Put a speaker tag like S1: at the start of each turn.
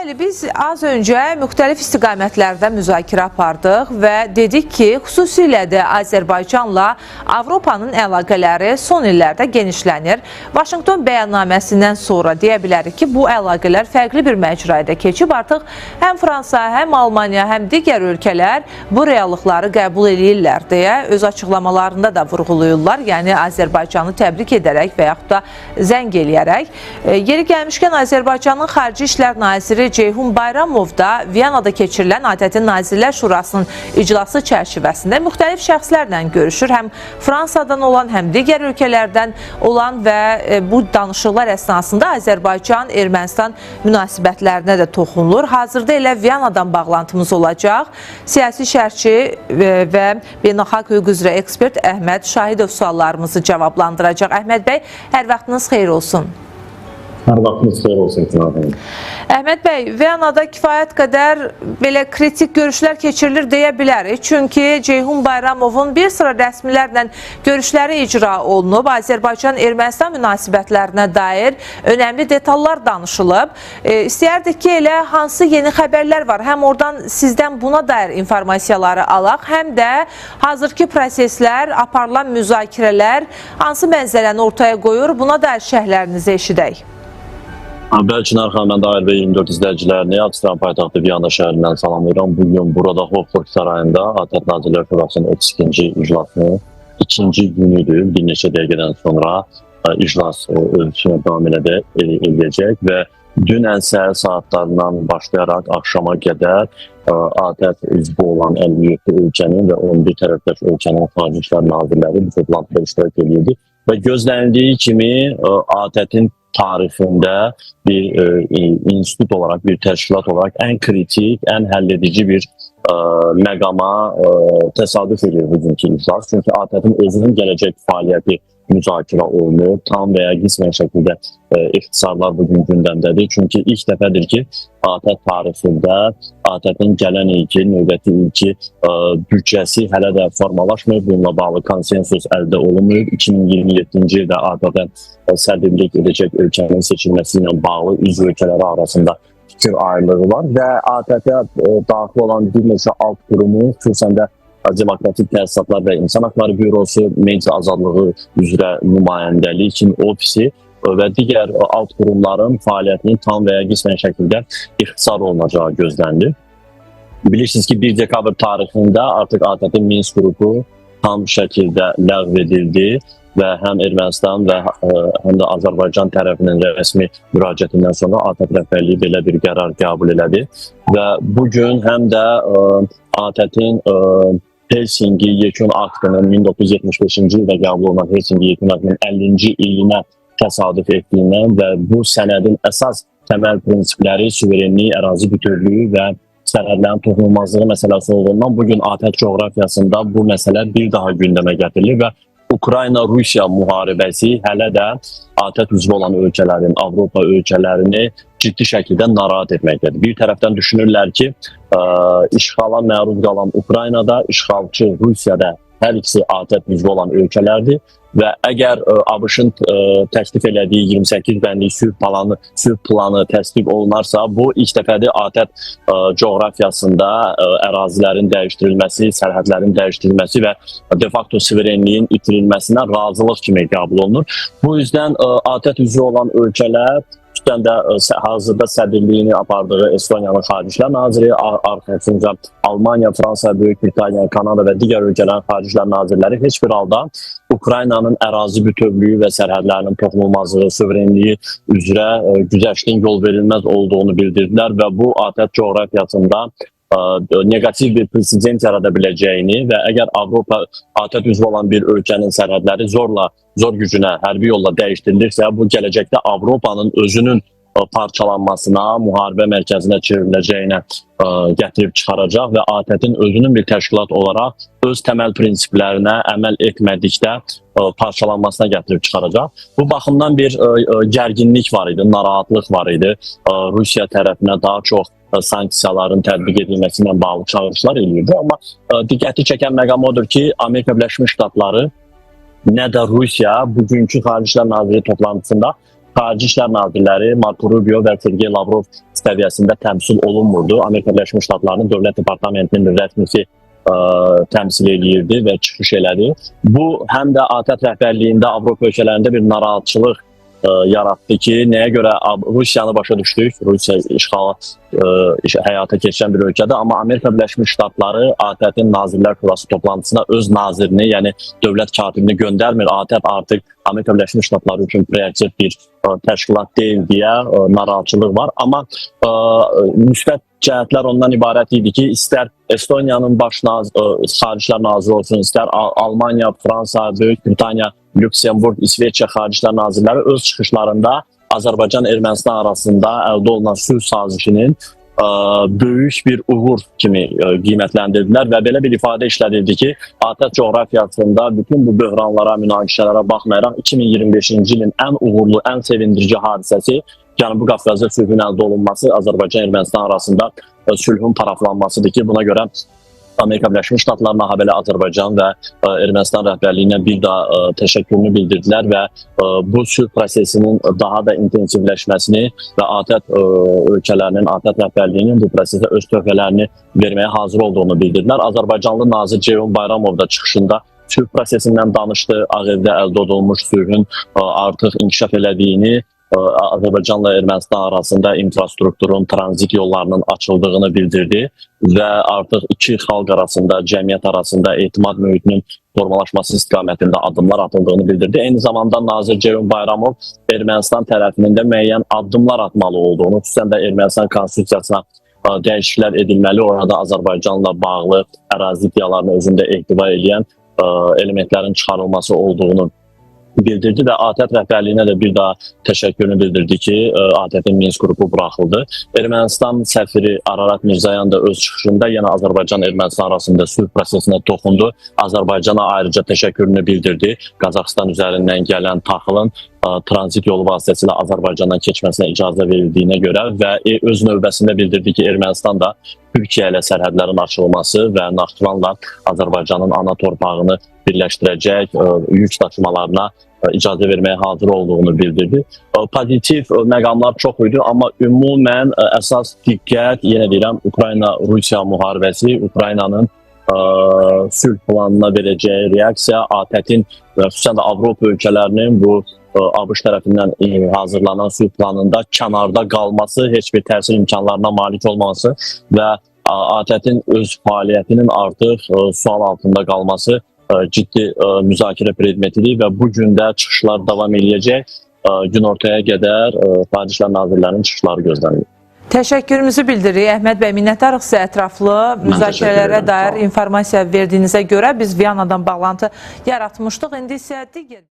S1: Bəli, biz az öncə müxtəlif istiqamətlərdə müzakirə apardıq və dedik ki, xüsusilə də Azərbaycanla Avropanın əlaqələri son illərdə genişlənir. Vaşinqton bəyannaməsindən sonra deyə bilərik ki, bu əlaqələr fərqli bir məcrayda keçib. Artıq həm Fransa, həm Almaniya, həm digər ölkələr bu reallıqları qəbul edirlər deyə öz açıqlamalarında da vurğulayırlar. Yəni Azərbaycanı təbrik edərək və yaxud da zəng eləyərək. Yeri gəlmişkən Azərbaycanın Xarici İşlər Naziri Ceyhun Bayramov da Viyanada keçirilən ATƏT Nazirlər Şurasının iclası çərçivəsində müxtəlif şəxslərlə görüşür. Həm Fransadan olan, həm digər ölkələrdən olan və bu danışıqlar əsnasında Azərbaycan-Ermənistan münasibətlərinə də toxunulur. Hazırda elə Viyanadan bağlantımız olacaq. Siyasi şərhçi və beynəlxalq hüquq üzrə ekspert Əhməd Şahidov suallarımızı cavablandıracaq. Əhməd bəy, hər vaxtınız xeyir olsun.
S2: Hər vaxtınız xeyir olsun.
S1: Əhməd bəy, Viyanada kifayət qədər belə kritik görüşlər keçirilir deyə bilərik. Çünki Ceyhun Bayramovun bir sıra rəsmilərlə görüşləri icra olunub. Azərbaycan-Ermənistan münasibətlərinə dair önəmli detallar danışılıb. İstəyərdik ki, elə hansı yeni xəbərlər var? Həm oradan sizdən buna dair informasiyaları alaq, həm də hazırki proseslər, aparılan müzakirələr hansı mənzərəni ortaya qoyur? Buna dair şərhlərinizi eşidək.
S2: Bəlkə Narxan, mən Dair və 24 izləyicilərini Avstriyanın paytaxtı Viyana şəhərindən salamlayıram. Bugün burada Hofburg sarayında ATƏT Nazirlər Şurasının 32-ci iclasının ikinci günüdür. Bir neçə dəqiqədən sonra iclas ölçüsünə davam edəcək və dünən səhər saatlarından başlayaraq axşama qədər ATƏT üzvü olan 57 ölkənin və 11 tərəfdaş ölkənin Xarici İşlər Nazirləri bu toplantıda iştirak edirdi və gözlənildiyi kimi ATƏT-in tarixində bir institut olaraq, bir təşkilat olaraq ən kritik, ən həlledici bir məqama təsadüf edir bugünkü iclas. Çünki ATƏT-in özünün gələcək fəaliyyəti müzakirə olunur. Tam və ya qismən şəkildə ixtisarlar bugün gündəmdədir. Çünki ilk dəfədir ki, ATƏT tarixində ATƏT-in gələn ilki, növbəti ilki büdcəsi hələ də formalaşmayıb. Bununla bağlı konsensus əldə olunmayıb. 2027-ci ildə ATƏT-ə sədrlik edəcək ölkənin seçilməsi ilə bağlı üzv ölkələri arasında fikir ayrılığı var və ATƏT-ə daxil olan bir neçə alt qurumu, xüsusən də Demokratik Təsisatlar və İnsan Haqları Bürosu, Media Azadlığı üzrə nümayəndəlik kimi ofisi və digər alt qurumların fəaliyyətinin tam və ya qismən şəkildə ixtisar olunacağı gözlənilir. Bilirsiniz ki, 1 dekabr tarixində artıq ATƏT-in Minsk qrupu tam şəkildə ləğv edildi və həm Ermənistan və həm də Azərbaycan tərəfinin rəsmi müraciətindən sonra ATƏT rəhbərliyi belə bir qərar qəbul elədi və bugün həm də ATƏT-in Helsinki Yekun Aktının 1975-ci ildə qəbul olunan Helsinki Yekun Aktının 50-ci ilinə təsadüf etdiyindən və bu sənədin əsas təməl prinsipləri suverenlik, ərazi bütövlüyü və sərhədlərin toxunulmazlığı məsələsi olduğundan bugün ATƏT coğrafiyasında bu məsələ bir daha gündəmə gətirilir və Ukrayna-Rusiya müharibəsi hələ də ATƏT üzvü olan ölkələrin, Avropa ölkələrini ciddi şəkildə narahat etməkdədir. Bir tərəfdən düşünürlər ki, işğala məruz qalan Ukraynada, işğalçı Rusiyada hər ikisi ATƏT üzvü olan ölkələrdir və əgər ABŞ-ın təklif elədiyi 28 bəndlik sülh planı təsdiq olunarsa, bu ilk dəfədir ATƏT coğrafiyasında ərazilərin dəyişdirilməsi, sərhədlərin dəyişdirilməsi və de facto suverenliyin itirilməsinə razılıq kimi qəbul olunur. Bu yüzdən ATƏT üzvü olan ölkələr, xüsusən də hazırda sədrliyini apardığı Estoniyanın Xarici İşlər Naziri, arxasınca Almaniya, Fransa, Böyük Britaniya, Kanada və digər ölkələrin Xarici İşlər Nazirləri heç bir halda Ukraynanın ərazi bütövlüyü və sərhədlərinin toxunulmazlığı, suverenliyi üzrə güzəştin yol verilməz olduğunu bildirdilər və bu ATƏT coğrafiyasında negativ bir president yarada biləcəyini və əgər Avropa ATƏT üzvü olan bir ölkənin sərhədləri zor gücünə, hərbi yolla dəyişdirilirsə, bu gələcəkdə Avropanın özünün parçalanmasına, müharibə mərkəzinə çevriləcəyinə gətirib çıxaracaq və ATƏT-in özünün bir təşkilat olaraq öz təməl prinsiplərinə əməl etmədikdə parçalanmasına gətirib çıxaracaq. Bu baxımdan bir gərginlik var idi, narahatlıq var idi. Rusiya tərəfinə daha çox sanksiyaların tətbiq edilməsi ilə bağlı çağırışlar eləyirdi. Amma diqqəti çəkən məqam odur ki, Amerika Birləşmiş Ştatları nə də Rusiya bugünkü Xarici İşlər Naziri toplantısında Xarici İşlər Nazirləri Marco Rubio və Sergey Lavrov səviyyəsində təmsil olunmurdu. Amerika Birləşmiş Ştatlarının Dövlət Departamentinin rəsmisi təmsil eləyirdi və çıxış elədi. Bu, həm də ATƏT rəhbərliyində Avropa ölkələrində bir narahatçılıq yaratdı ki, nəyə görə Rusiyanı başa düşdük, Rusiya işğalı həyata keçirən bir ölkədə, amma Amerika Birləşmiş Ştatları ATƏT-in Nazirlər Şurası toplantısına öz nazirini, yəni dövlət katibini göndərmir. ATƏT artıq Amerika Birləşmiş Ştatları üçün prioritet bir təşkilat deyil deyə narahatçılıq var. Amma müsbət cəhətlər ondan ibarət idi ki, istər Estoniyanın baş Xarici İşlər Naziri olsun, istər Almaniya, Fransa, Böyük Britaniya, Lüksemburg, İsveçrə Xarici İşlər Nazirləri öz çıxışlarında Azərbaycan-Ermənistan arasında əldə olunan sülh sazişinin böyük bir uğur kimi qiymətləndirdilər və belə bir ifadə işlədildi ki, ATƏT coğrafiyasında bütün bu böhranlara, münaqişələrə baxmayaraq 2025-ci ilin ən uğurlu, ən sevindirici hadisəsi Cənubi Qafqazda sülhün əldə olunması, Azərbaycan-Ermənistan arasında sülhün paraflanmasıdır ki, buna görə Amerika Birləşmiş Ştatlarına, habelə Azərbaycan və Ermənistan rəhbərliyinə bir daha təşəkkürünü bildirdilər və bu sülh prosesinin daha da intensivləşməsini və ATƏT ölkələrinin, ATƏT rəhbərliyinin bu prosesə öz töhfələrini verməyə hazır olduğunu bildirdilər. Azərbaycanlı nazir Ceyhun Bayramov da çıxışında sülh prosesindən danışdı, Ağ Evdə əldə olunmuş sülhün artıq inkişaf elədiyini, Azərbaycanla Ermənistan arasında infrastrukturun, tranzit yollarının açıldığını bildirdi və artıq iki xalq arasında, cəmiyyət arasında etimad mühitinin formalaşması istiqamətində addımlar atıldığını bildirdi. Eyni zamanda nazir Ceyhun Bayramov Ermənistan tərəfinin də müəyyən addımlar atmalı olduğunu, xüsusən də Ermənistan konstitusiyasına dəyişikliklər edilməli, orada Azərbaycanla bağlı ərazi iddialarını özündə ehtiva edən elementlərin çıxarılması olduğunu bildirdi və ATƏT rəhbərliyinə də bir daha təşəkkürünü bildirdi ki, ATƏT-in Minsk qrupu buraxıldı. Ermənistan səfiri Ararat Mirzayan da öz çıxışında yenə Azərbaycan-Ermənistan arasında sülh prosesinə toxundu. Azərbaycana ayrıca təşəkkürünü bildirdi. Qazaxıstan üzərindən gələn taxılın tranzit yolu vasitəsilə Azərbaycandan keçməsinə icazə verildiyinə görə və öz növbəsində bildirdi ki, Ermənistan da Türkiyə ilə sərhədlərin açılması və Naxçıvanla Azərbaycanın ana torpağını birləşdirəcək yük daşımalarına icazə verməyə hazır olduğunu bildirdi. Pozitiv məqamlar çox idi, amma ümumən əsas diqqət, yenə deyirəm, Ukrayna-Rusiya müharibəsi, Ukraynanın sülh planına verəcəyi reaksiya, ATƏT-in və xüsusən də Avropa ölkələrinin bu ABŞ tərəfindən hazırlanan sülh planında kənarda qalması, heç bir təsir imkanlarına malik olmaması və ATƏT-in öz fəaliyyətinin artıq sual altında qalması ciddi müzakirə predmetidir və bu gün də çıxışlar davam edəcək. Gün ortaya qədər Xarici İşlər Nazirlərinin çıxışları gözlənilir.
S1: Təşəkkürümüzü bildiririk. Əhməd bəy, minnətdarıq sizə ətraflı müzakirələrə dair informasiya verdiyinizə görə biz Viyanadan bağlantı yaratmışdıq. İndi isə digər